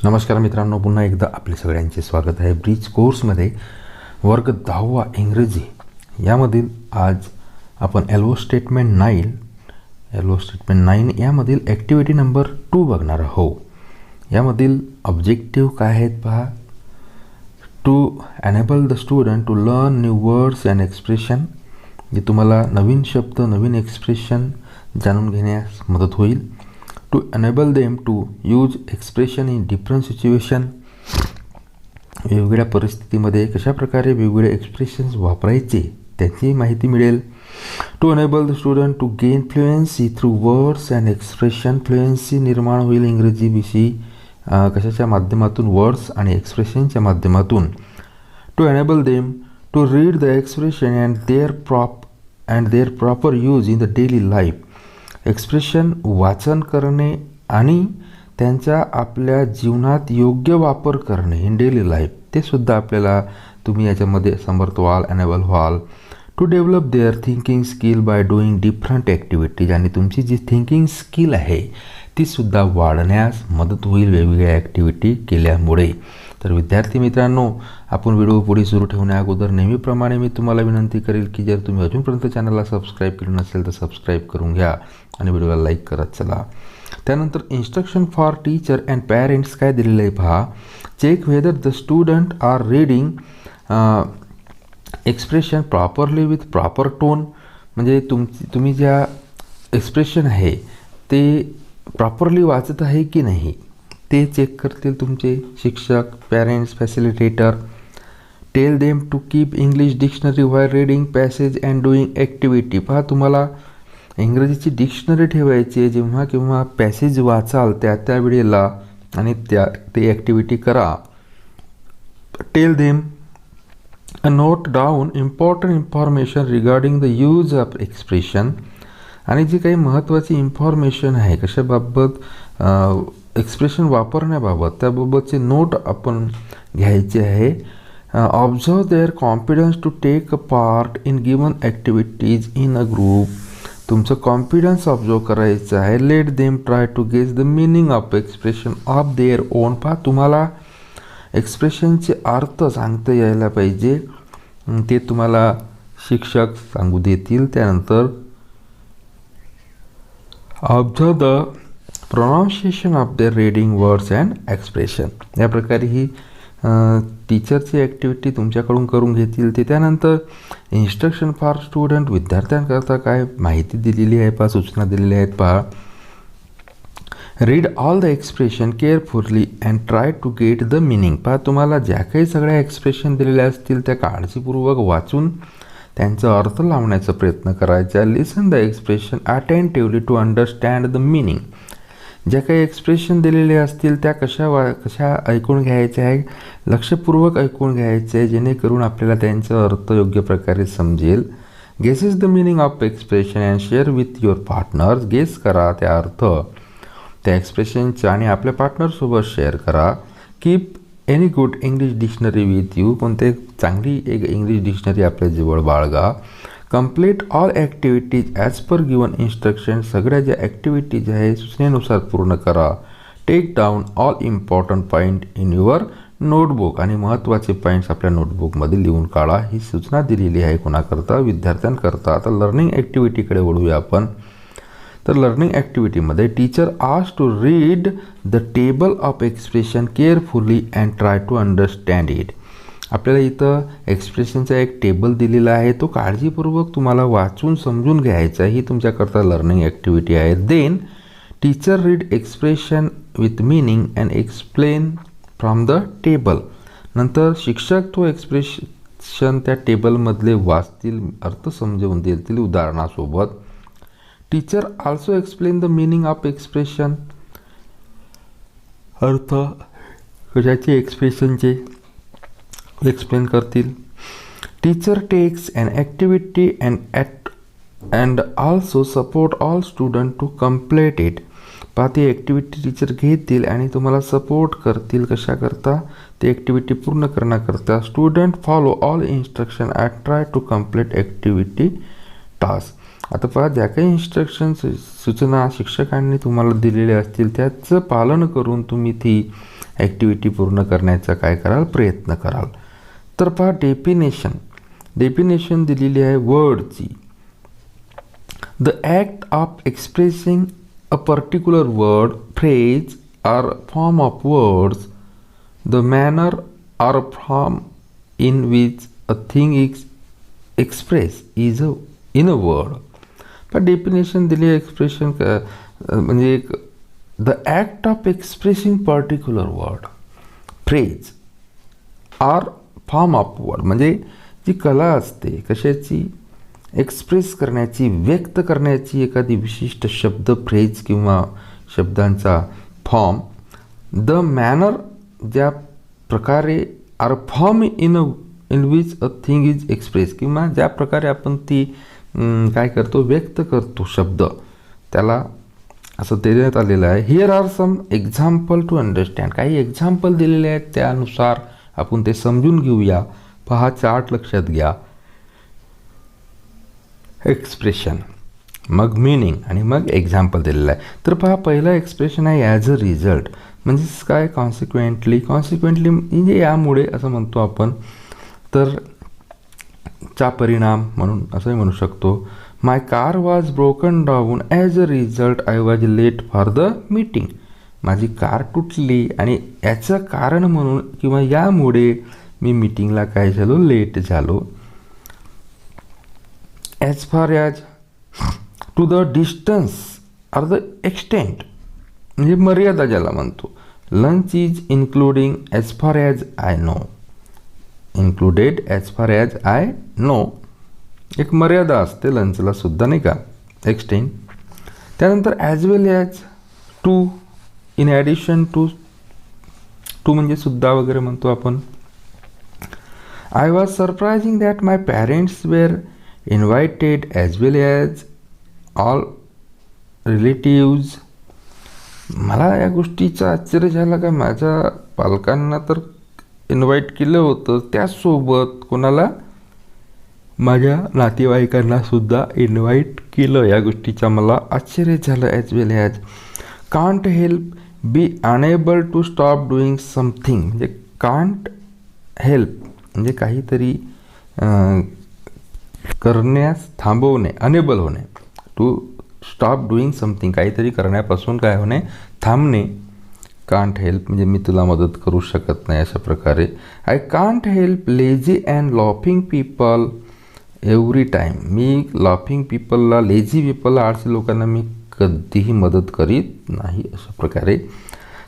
नमस्कार मित्रांनो, पुन्हा एकदा आपले सगळ्यांचे स्वागत आहे ब्रिज कोर्समध्ये. वर्ग 10वा इंग्रजी यामधील आज आपण एल्वो स्टेटमेंट 9 यामधील ॲक्टिव्हिटी नंबर 2 बघणार आहोत. यामधील ऑब्जेक्टिव्ह काय आहेत पहा. To enable the student to learn new words and expression, जे तुम्हाला नवीन शब्द नवीन एक्सप्रेशन जाणून घेण्यास मदत होईल. To enable them to use expression in different situation, वेगवेगळ्या परिस्थितीमध्ये कशा प्रकारे वेगवेगळे एक्सप्रेशन्स वापरायचे त्याची माहिती मिळेल. To enable the student to gain fluency through words and expression, fluency निर्माण होईल इंग्रजीविषयी कशाच्या माध्यमातून, वर्ड्स आणि एक्सप्रेशनच्या माध्यमातून. To enable them to read the expression and their proper use in the daily life, expression वाचन करणे आणि त्यांचा आपल्या जीवनात योग्य वापर करणे इन डेली लाईफ, ते सुद्धा आपल्याला तुम्ही याच्यामध्ये समर्थ व्हाल, एनेबल व्हाल. To develop their thinking skill by doing different activities, आणि तुमची जी थिंकिंग स्किल आहे तीसुद्धा वाढण्यास मदत होईल वेगवेगळ्या ॲक्टिव्हिटी केल्यामुळे. तर विद्यार्थी मित्रांनो, आपण व्हिडिओ पुढे सुरू ठेवण्या अगोदर नेहमीप्रमाणे मी तुम्हाला विनंती करेल की जर तुम्ही अजूनपर्यंत चॅनलला सबस्क्राईब केलं नसेल तर सबस्क्राईब करून घ्या आणि व्हिडिओला लाईक करत चला. त्यानंतर instruction for teacher and parents काय दिलेलं आहे पहा. Check whether the student are reading expression properly with proper tone, म्हणजे तुम्ही ज्या एक्सप्रेशन आहे ते प्रॉपरली वाचत आहे की नाही ते चेक करतील तुमचे शिक्षक, parents, facilitator. Tell them to keep English dictionary while reading passage and doing activity. पहा, तुम्हाला इंग्रजीची डिक्शनरी ठेवायची आहे जेव्हा किंवा पॅसेज वाचाल त्या वेळेला आणि ते ॲक्टिव्हिटी करा. Tell them note down important information regarding the use of expression, आणि जी काही महत्त्वाची इन्फॉर्मेशन आहे कशाबाबत, एक्सप्रेशन वापरण्याबाबत त्याबाबतचे नोट आपण घ्यायचे आहे. Observe their confidence to take a part in given activities in a group, तुमचं कॉन्फिडन्स ऑब्झर्व करायचं आहे. Let them try to guess the meaning of expression of their own. पहा, तुम्हाला एक्सप्रेशनचे अर्थ सांगता यायला पाहिजे, ते तुम्हाला शिक्षक सांगू देतील. त्यानंतर observe the pronunciation of the reading words and expression, या प्रकारे ही टीचरची ॲक्टिव्हिटी तुमच्याकडून करून घेतील ते. त्यानंतर इन्स्ट्रक्शन फॉर स्टुडंट, विद्यार्थ्यांकरता काय माहिती दिलेली आहे पहा, सूचना दिलेल्या आहेत पहा. Read all the expression carefully and try to get the meaning. पहा, तुम्हाला ज्या काही सगळ्या एक्सप्रेशन दिलेल्या असतील त्या काळजीपूर्वक वाचून त्यांचा अर्थ लावण्याचा प्रयत्न करायचा. Listen the expression attentively to understand the meaning, ज्या काही एक्सप्रेशन दिलेले असतील त्या कशा ऐकून घ्यायच्या आहे, लक्षपूर्वक ऐकून घ्यायचे आहे जेणेकरून आपल्याला त्यांचा अर्थ योग्य प्रकारे समजेल. Guesses the meaning of expression and share with your partners, guess करा त्या अर्थ त्या एक्सप्रेशनच्या आणि आपल्या पार्टनरसोबत शेअर करा. Keep any good English dictionary with you, कोणते चांगली एक इंग्लिश डिक्शनरी आपल्या जवळ बाळगा. Complete all activities as per given instruction, सगळ्या ज्या ॲक्टिव्हिटीज आहे सूचनेनुसार पूर्ण करा. Take down all important point in your notebook, आणि महत्त्वाचे पॉईंट्स आपल्या नोटबुकमध्ये लिहून काढा. ही सूचना दिलेली आहे कोणाकरता, विद्यार्थ्यांकरता. आता लर्निंग ॲक्टिव्हिटीकडे वळूया आपण. तर लर्निंग ॲक्टिव्हिटीमध्ये teacher ask to read the table of expression carefully and try to understand it. आपल्याला इथं एक्सप्रेशनचा एक टेबल दिलेला आहे, तो काळजीपूर्वक तुम्हाला वाचून समजून घ्यायचा, ही तुमच्याकरता लर्निंग ॲक्टिव्हिटी आहे. Then teacher read expression with meaning and explain from the table. नंतर शिक्षक तो एक्सप्रेशन त्या टेबलमधले वाचतील, अर्थ समजवून देतील उदाहरणासोबत. Teacher also explain the meaning of expression, अर्थ कशाचे एक्सप्रेशनचे एक्सप्लेन करतील. Teacher takes an activity and also support all student to complete it. पहा, ती ॲक्टिव्हिटी टीचर घेतील आणि तुम्हाला सपोर्ट करतील कशाकरता, ती ॲक्टिव्हिटी पूर्ण करण्याकरता. Student follow all instruction and try to complete activity task. आता पहा, ज्या काही इन्स्ट्रक्शन्स सूचना शिक्षकांनी तुम्हाला दिलेल्या असतील त्याचं पालन करून तुम्ही ती ॲक्टिव्हिटी पूर्ण करण्याचा काय कराल, प्रयत्न कराल. तर पहा डेफिनेशन दिलेली आहे वर्डची. The act of expressing a particular word, phrase or form of words, the manner or form in which a thing is express is in a word. पण डेफिनेशन दिली आहे एक्सप्रेशन म्हणजे एक the act of expressing particular word, phrase or form of word, म्हणजे जी कला असते कशाची, एक्सप्रेस करण्याची, व्यक्त करण्याची एखादी विशिष्ट शब्द, फ्रेज किंवा शब्दांचा फॉर्म. द मॅनर, ज्या प्रकारे, or form in which a thing is express, किंवा ज्या प्रकारे आपण ती काय करतो, व्यक्त करतो शब्द, त्याला असं देण्यात आलेलं आहे. Here are some example to understand. काही एक्झाम्पल दिलेले आहेत, त्यानुसार आपण ते समजून घेऊया. पहा चार्ट लक्षात घ्या. एक्सप्रेशन, मग मिनिंग आणि मग एक्झाम्पल दिलेलं आहे. तर पहा पहिला एक्सप्रेशन आहे ॲज अ रिझल्ट, म्हणजेच काय, कॉन्सिक्वेंटली म्हणजे यामुळे असं म्हणतो आपण. तर चा परिणाम म्हणून असंही म्हणू शकतो. My car was broken down as a result I was late for the meeting. माझी कार तुटली आणि याचं कारण म्हणून किंवा यामुळे मी मीटिंगला काय झालो, लेट झालो. As far as, to the distance or the extent, म्हणजे मर्यादा ज्याला म्हणतो. Lunch is including as far as I know, included as far as I know, एक मर्यादा असते लंचला सुद्धा, नाही का, एक्सटेंड. त्यानंतर as well as, to, in addition to, to म्हणजे सुद्धा वगैरे म्हणतो आपण. I was surprising that my parents were invited as well as all relatives. मला या गोष्टीचा आश्चर्य झाला का माझ्या पालकांना तर इन्व्हाइट केलं होतं, त्याचसोबत कोणाला, माझ्या नातेवाईकांना सुद्धा इन्व्हाइट केलं. या गोष्टीचा मला आश्चर्य झालं. As well as, can't help be unable to stop doing something, म्हणजे कांट हेल्प म्हणजे काहीतरी करण्यास थांबवणे, अनेबल होणे, टू स्टॉप डुईंग समथिंग काहीतरी करण्यापासून काय होणे, थांबणे. कांट हेल्प म्हणजे मी तुला मदत करू शकत नाही, अशा प्रकारे. I can't help lazy and laughing people every time. Me laughing पीपलला, lazy पीपलला, आळसी लोकांना मी कधीही मदत करीत नाही, अशा प्रकारे.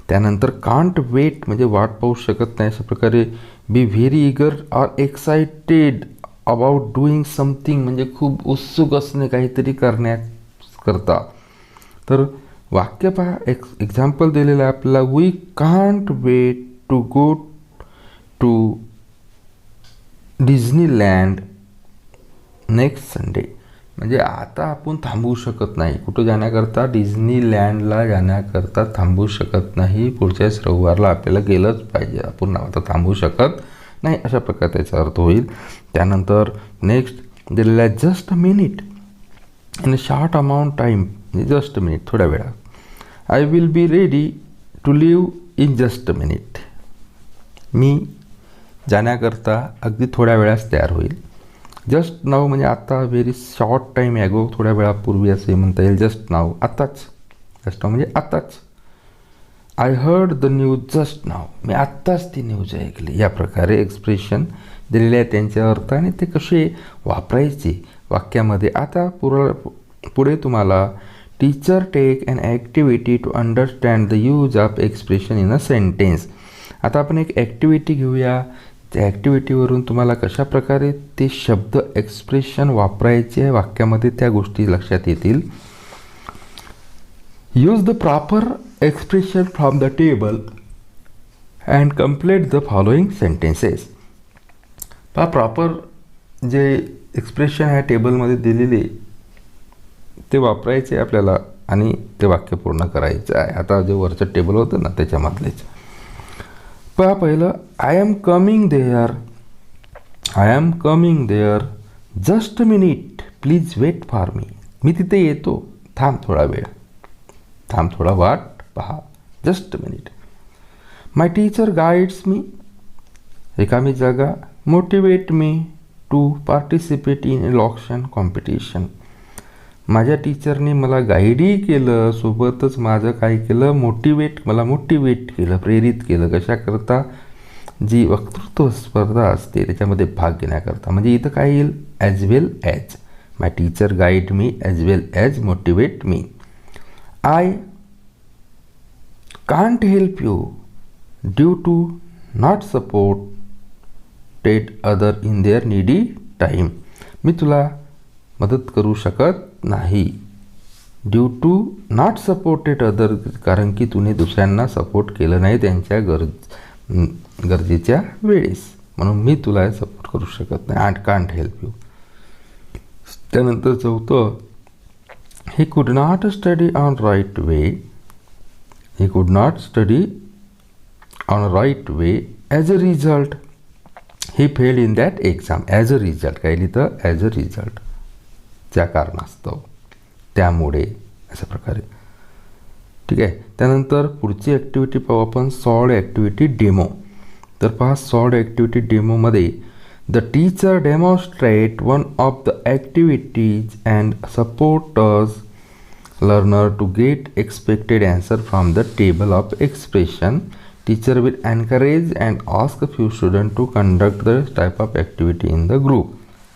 त्यानंतर कांट वेट म्हणजे वाट पाहू शकत नाही, अशा प्रकारे. Be very eager or excited about doing something म्हणजे खूप उत्सुक असणे काहीतरी करता. तर वाक्य पहा, एक्झाम्पल दिलेलं आहे आपल्याला. We can't wait to go to Disneyland next Sunday, म्हणजे आता आपण थांबवू शकत नाही, कुठं जाण्याकरता, डिझनीलँडला जाण्याकरता थांबवू शकत नाही. पुढच्याच रविवारला आपल्याला गेलंच पाहिजे, आपण आता थांबवू शकत नाही, अशा प्रकारे त्याचा अर्थ होईल. त्यानंतर नेक्स्ट दिलेला आहे just a minute, in a short amount time, म्हणजे जस्ट अ मिनिट, थोड्या वेळात. I will be ready to leave in just a minute, मी जाण्याकरता अगदी थोड्या वेळाच तयार होईल. जस्ट नाव म्हणजे आता, व्हेरी शॉर्ट टाईम ॲगो, थोड्या वेळापूर्वी असे म्हणता येईल. जस्ट नाव, आत्ताच. जस्ट नाव म्हणजे आत्ताच. I heard the news just now, मी आत्ताच ती न्यूज ऐकली. या प्रकारे एक्सप्रेशन दिलेले आहे, त्यांचे अर्थ आणि ते कसे वापरायचे वाक्यामध्ये. आता पुढे तुम्हाला teacher take an activity to understand the use of expression in a sentence. आता आपण एक ॲक्टिव्हिटी घेऊया. त्या ॲक्टिव्हिटीवरून तुम्हाला कशा प्रकारे ते शब्द, एक्सप्रेशन वापरायचे वाक्यामध्ये, त्या गोष्टी लक्षात येतील. Use the proper expression from the table and complete the following sentences. पहा, प्रॉपर जे एक्सप्रेशन आहे टेबलमध्ये दिलेले ते वापरायचे आपल्याला आणि ते वाक्य पूर्ण करायचं आहे. आता जे वरचं टेबल होतं ना त्याच्यामधलेच. पहा पहिलं, I am coming there, I am coming there, just a minute, please wait for me, मी तिथे येतो, थांब थोडा वेळ, थांब थोडा वाट पहा, just a minute. My teacher guides me, रिकामी जागा, motivate me to participate in election competition. माझ्या टीचरने मला गाईडही केलं, सोबतच माझं काय केलं, मला मोटिवेट केलं, प्रेरित केलं. कशाकरता? जी वक्तृत्व स्पर्धा असते त्याच्यामध्ये भाग घेण्याकरता. म्हणजे इथं काय येईल? As well as. My teacher guide me as well as motivate me. I can't help you due to not supported other in their needy time. मी तुला मदत करू शकत नाही. Due to not supported other, कारण की तुने दुसऱ्यांना सपोर्ट केलं नाही त्यांच्या गरजेच्या वेळेस, म्हणून मी तुला सपोर्ट करू शकत नाही. I can't help you. त्यानंतर चौथं, he could not study on right way. He could not study on right way as a result he failed in that exam. As a result काय लिहितं? ॲज अ रिझल्ट, त्या कारणास्तव, त्यामुळे, अशा प्रकारे. ठीक आहे. त्यानंतर पुढची ॲक्टिव्हिटी पाहू आपण, सॉल्ड ॲक्टिव्हिटी डेमो. तर पहा, सॉल्ड ॲक्टिव्हिटी डेमोमध्ये the teacher demonstrate one of the activities and supporters learner to get expected answer from the table of expression. Teacher will encourage and ask a few students to conduct the type of activity in the group.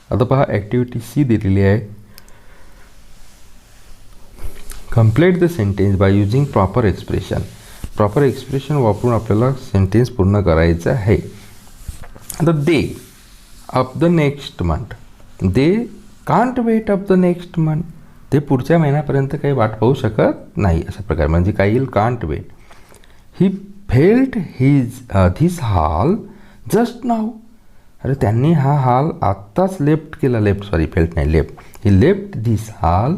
आता पहा, activity C दिलेली आहे. Complete the sentence by using proper expression. Proper expression वापरून आपल्याला sentence पूर्ण करायचं आहे. आता they of the next month. They can't wait of the next month. ते पुढच्या महिन्यापर्यंत काही वाट पाहू शकत नाही, अशा प्रकारे. म्हणजे काय येईल? Can't wait. He felt this hall just now. अरे त्यांनी हा हॉल आत्ताच फेल्ट नाही, left. He left this hall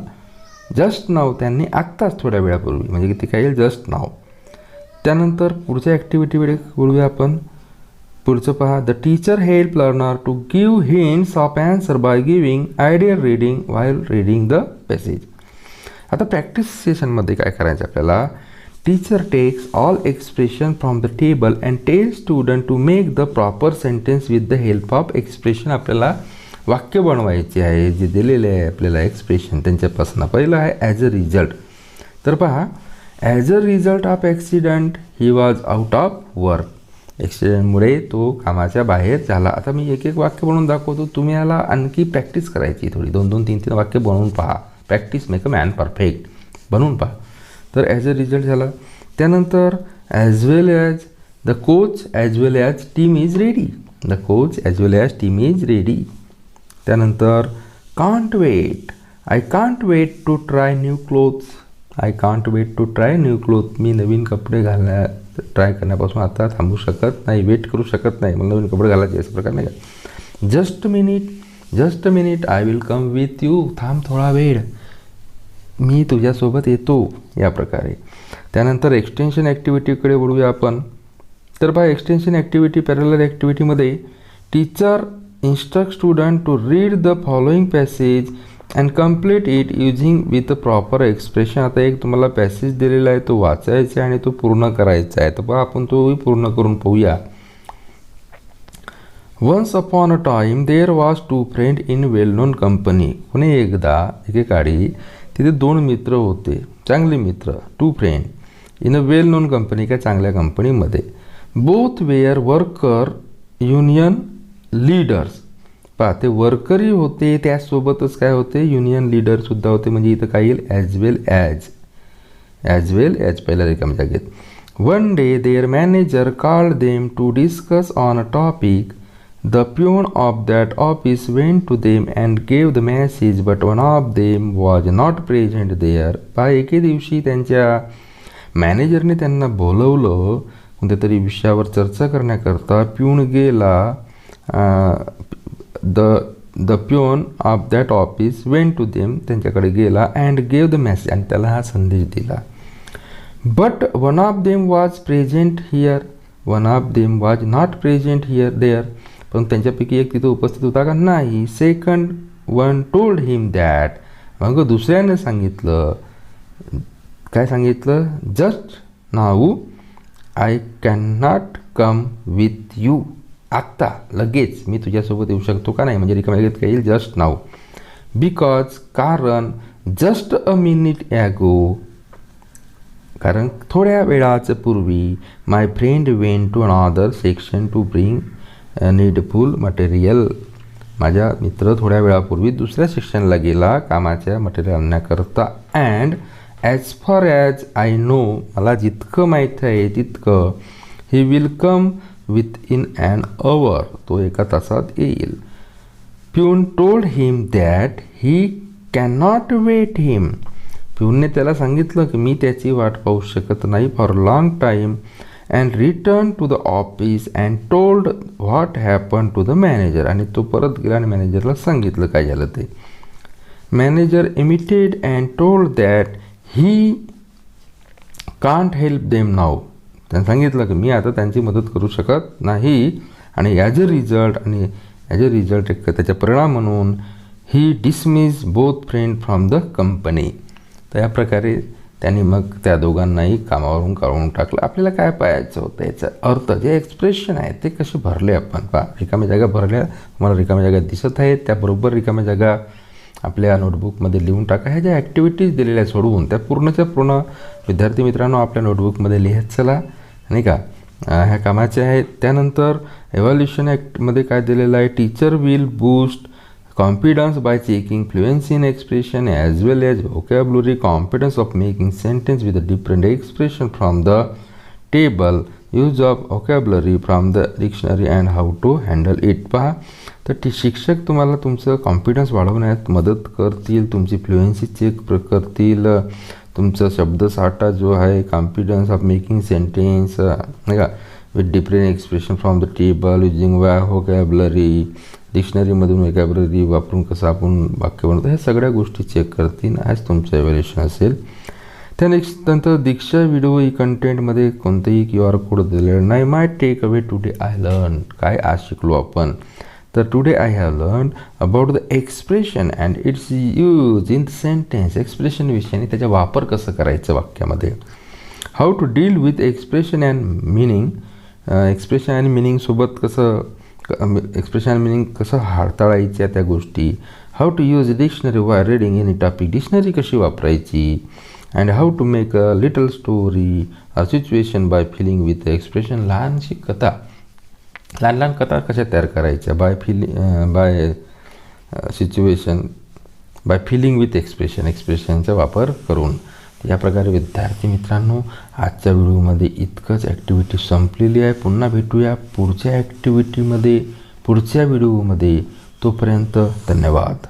just now. त्यांनी आत्ताच थोड्या वेळापूर्वी, म्हणजे किती काय येईल? Just now. त्यानंतर पुढच्या ॲक्टिव्हिटीकडे बोलूया आपण. पुढचं पहा, the teacher help learner to give hints of answer by giving ideal reading while reading the passage. आता प्रॅक्टिस सेशनमध्ये काय करायचं आपल्याला? Teacher takes all expression from the table and tell student to make the proper sentence with the help of expression. आपल्याला वाक्य बनवायचे आहे, जे दिलेले आहे आपल्याला एक्सप्रेशन त्यांच्यापासून. पहिलं आहे ॲज अ रिझल्ट. तर पहा, as a result of accident he was out of work. ॲक्सिडेंटमुळे तो कामाच्या बाहेर झाला. आता मी एक एक वाक्य बनवून दाखवतो, तुम्ही याला आणखी प्रॅक्टिस करायची थोडी. 2-2, 3-3 वाक्य बनवून पहा. Practice make a man perfect. बनवून पहा. तर ॲज अ रिझल्ट झाला. त्यानंतर as well as the coach as well as team is ready. The coach as well as team is ready. त्यानंतर can't wait. I can't wait to try new clothes. I can't wait to try new cloth. मी नवीन कपडे try करण्यापासून आता थांबू शकत नाही, weight करू शकत नाही, मला नवीन कपडे घालायचे, अशा प्रकार नाही का. Just a minute I will come with you. थांब थोडा वेळ, मी तुझ्यासोबत येतो, या प्रकारे. त्यानंतर एक्सटेन्शन ॲक्टिव्हिटीकडे वळूया आपण. तर पहा, एक्सटेन्शन ॲक्टिव्हिटी पॅरलल ॲक्टिव्हिटीमध्ये teacher instruct student to read the following passage and complete it using with proper expression. आता एक तुम्हाला पॅसेज दिलेला आहे, तो वाचायचा आहे आणि तो पूर्ण करायचा आहे. तर बघा, आपण तोही पूर्ण करून पाहूया. Once upon a time there was two friend in well known company. Pune एकदा एकेकाळी तिथे 2 मित्र होते, चांगले मित्र. 2 friend in a well known company, काय चांगल्या कंपनीमध्ये. Both were worker union leaders. पहा, ते वर्करही होते, त्यासोबतच काय होते? युनियन लीडरसुद्धा होते. म्हणजे इथं काय येईल? ॲज वेल ॲज पहिल्या रिकाम्या जागेत. One day their manager called them to discuss on a topic. The peon of that office went to them and gave the message but one of them was not present there. पहा, एके दिवशी त्यांच्या मॅनेजरने त्यांना बोलवलं कोणत्या तरी विषयावर चर्चा करण्याकरता. प्यून गेला, the peon of that office went to them, त्यांच्याकडे गेला, अँड गेव द मेसेज, आणि त्याला हा संदेश दिला. But one of them was present here, one of them was not present there. पण त्यांच्यापैकी एक तिथं उपस्थित होता का? नाही. Second one told him that. मग दुसऱ्याने सांगितलं, काय सांगितलं? Just now I can not come with you. आत्ता लगेच मी तुझ्यासोबत येऊ शकतो का नाही, म्हणजे रिकाम्या जागेत काय येईल, जस्ट नाऊ. बिकॉज कारण, जस्ट अ मिनिट ॲगो कारण थोड्या वेळाच पूर्वी, my friend went to another section to bring needful material. माझा मित्र थोड्या वेळापूर्वी दुसऱ्या सेक्शनला गेला कामाच्या मटेरियल आणण्याकरता. And as far as I know, मला जितकं माहीत आहे तितकं, he will come with in an hour, तो एका तासात येईल. Peon told him that he can not wait him. प्यूनने त्याला सांगितलं की मी त्याची वाट पाहू शकत नाही for long time. And return to the office and told what happen to the manager. आणि तो परत गेला आणि मॅनेजरला सांगितलं काय झालं ते. Manager emitted and told that he can't help them now. त्यानं सांगितलं की मी आता त्यांची मदत करू शकत नाही. आणि ॲज अ रिझल्ट त्याचा परिणाम म्हणून he dismiss both friend from the company. तर या प्रकारे त्यांनी मग त्या दोघांनाही कामावरून काढून टाकलं. आपल्याला काय पाहायचं होतं, याचा अर्थ जे एक्सप्रेशन आहे ते कसे भरले आपण पहा. रिकाम्या जागा भरल्या, तुम्हाला रिकाम्या जागा दिसत आहेत, त्याबरोबर रिकाम्या जागा आपल्या नोटबुकमध्ये लिहून टाका. ह्या ज्या ॲक्टिव्हिटीज दिलेल्या सोडवून त्या पूर्णच्या पूर्ण विद्यार्थी मित्रांनो आपल्या नोटबुकमध्ये लिहत चला, नाही का. ह्या कामाचे आहेत. त्यानंतर एव्हॅल्युएशन ॲक्टमध्ये काय दिलेलं आहे, teacher will boost confidence by checking fluency in expression as well as vocabulary, competence of making sentence with a different expression from the table, use of vocabulary from the dictionary and how to handle it. पहा, तर शिक्षक तुम्हाला तुमचं confidence वाढवण्यात मदत करतील, तुमची fluency check करतील, तुमचा शब्दसाठा जो आहे, कॉन्फिडन्स ऑफ मेकिंग सेंटेन्स, नाही का, with different expression from the table, using vocabulary, डिक्शनरीमधून व्होकॅब्युलरी वापरून कसं आपण वाक्य बनवतो, ह्या सगळ्या गोष्टी चेक करतील. आज तुमचं एव्हॅल्युएशन असेल. त्यानंतर दीक्षा व्हिडिओ ई कंटेंटमध्ये कोणतेही QR कोड दिलेलं नाही. My take away today I learn, काय आज शिकलो आपण, तर today I have learn about the expression and its use in sentence. Expression विषयी आणि त्याचा वापर कसं करायचं वाक्यामध्ये. How to deal with expression and meaning, expression आणि मिनिंगसोबत कसं एक्सप्रेशन अँड मिनिंग कसं हाताळायच्या त्या गोष्टी. How to use dictionary by reading any topic, dictionary कशी वापरायची. And how to make a little story a situation by filling with expression, लहानशी कथा, लहान कथा कशा तयार करायच्या by situation by filling with expression, एक्सप्रेशनचा वापर करून. या प्रकारे विद्यार्थी मित्रांनो आजच्या व्हिडिओमध्ये इतकंच. ॲक्टिव्हिटी संपलेली आहे. पुन्हा भेटूया पुढच्या ॲक्टिव्हिटीमध्ये, पुढच्या व्हिडिओमध्ये. तोपर्यंत धन्यवाद.